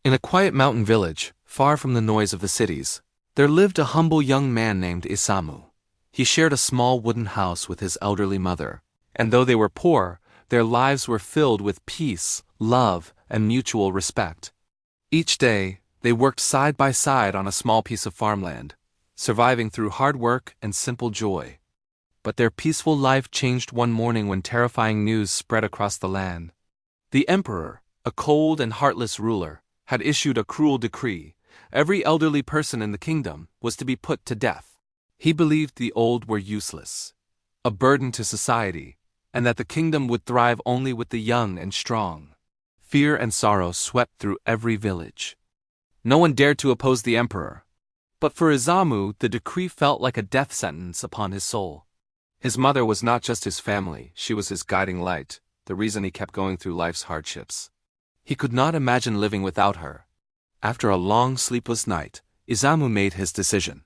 In a quiet mountain village, far from the noise of the cities, there lived a humble young man named Isamu. He shared a small wooden house with his elderly mother, and though they were poor, their lives were filled with peace, love, and mutual respect. Each day, they worked side by side on a small piece of farmland, surviving through hard work and simple joy. But their peaceful life changed one morning when terrifying news spread across the land. The emperor, a cold and heartless ruler, had issued a cruel decree. Every elderly person in the kingdom was to be put to death. He believed the old were useless, a burden to society, and that the kingdom would thrive only with the young and strong. Fear and sorrow swept through every village. No one dared to oppose the emperor. But for Isamu, the decree felt like a death sentence upon his soul. His mother was not just his family, she was his guiding light, the reason he kept going through life's hardships. He could not imagine living without her. After a long sleepless night, Isamu made his decision.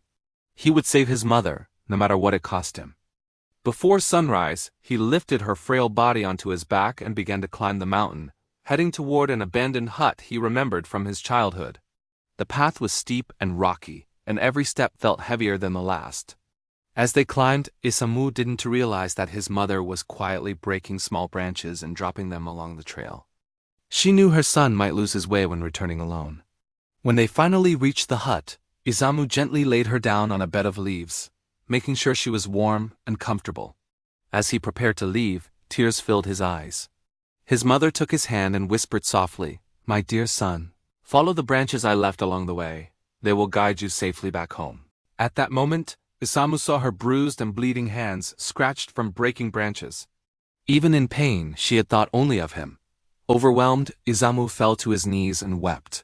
He would save his mother, no matter what it cost him. Before sunrise, he lifted her frail body onto his back and began to climb the mountain, heading toward an abandoned hut he remembered from his childhood. The path was steep and rocky, and every step felt heavier than the last. As they climbed, Isamu didn't realize that his mother was quietly breaking small branches and dropping them along the trail. She knew her son might lose his way when returning alone. When they finally reached the hut, Isamu gently laid her down on a bed of leaves, making sure she was warm and comfortable. As he prepared to leave, tears filled his eyes. His mother took his hand and whispered softly, "My dear son, follow the branches I left along the way. They will guide you safely back home." At that moment, Isamu saw her bruised and bleeding hands scratched from breaking branches. Even in pain, she had thought only of him. Overwhelmed, Isamu fell to his knees and wept.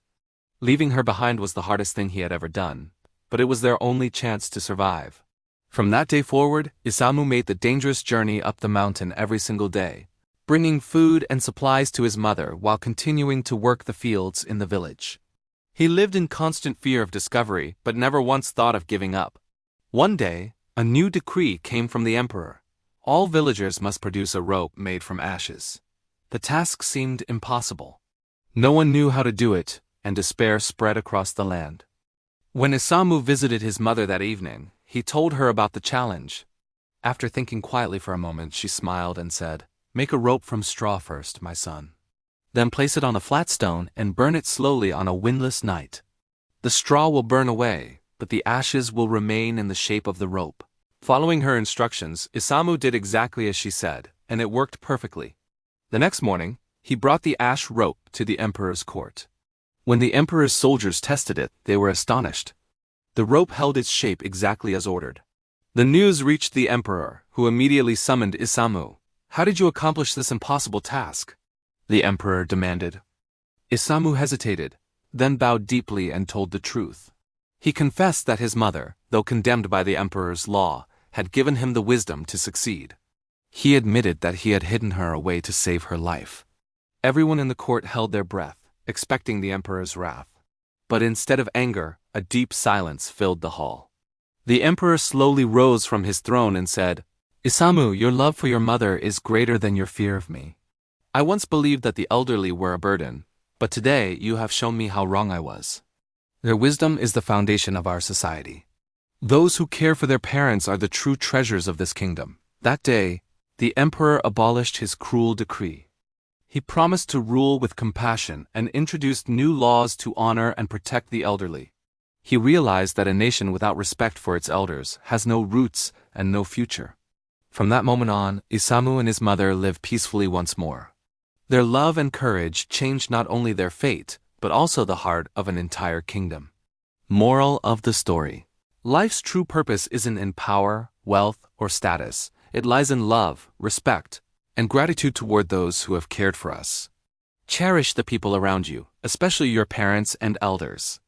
Leaving her behind was the hardest thing he had ever done, but it was their only chance to survive. From that day forward, Isamu made the dangerous journey up the mountain every single day, bringing food and supplies to his mother while continuing to work the fields in the village. He lived in constant fear of discovery, but never once thought of giving up. One day, a new decree came from the emperor. All villagers must produce a rope made from ashes. The task seemed impossible. No one knew how to do it, and despair spread across the land. When Isamu visited his mother that evening, he told her about the challenge. After thinking quietly for a moment, she smiled and said, "Make a rope from straw first, my son. Then place it on a flat stone and burn it slowly on a windless night. The straw will burn away, but the ashes will remain in the shape of the rope." Following her instructions, Isamu did exactly as she said, and it worked perfectly. The next morning, he brought the ash rope to the emperor's court. When the emperor's soldiers tested it, they were astonished. The rope held its shape exactly as ordered. The news reached the emperor, who immediately summoned Isamu. "How did you accomplish this impossible task?" the emperor demanded. Isamu hesitated, then bowed deeply and told the truth. He confessed that his mother, though condemned by the emperor's law, had given him the wisdom to succeed. He admitted that he had hidden her away to save her life. Everyone in the court held their breath, expecting the emperor's wrath. But instead of anger, a deep silence filled the hall. The emperor slowly rose from his throne and said, "Isamu, your love for your mother is greater than your fear of me. I once believed that the elderly were a burden, but today you have shown me how wrong I was. Their wisdom is the foundation of our society. Those who care for their parents are the true treasures of this kingdom." That day, the emperor abolished his cruel decree. He promised to rule with compassion and introduced new laws to honor and protect the elderly. He realized that a nation without respect for its elders has no roots and no future. From that moment on, Isamu and his mother lived peacefully once more. Their love and courage changed not only their fate, but also the heart of an entire kingdom. Moral of the story: life's true purpose isn't in power, wealth, or status. It lies in love, respect, and gratitude toward those who have cared for us. Cherish the people around you, especially your parents and elders.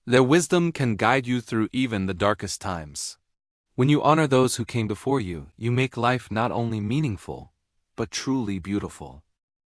Their wisdom can guide you through even the darkest times. When you honor those who came before you, you make life not only meaningful, but truly beautiful.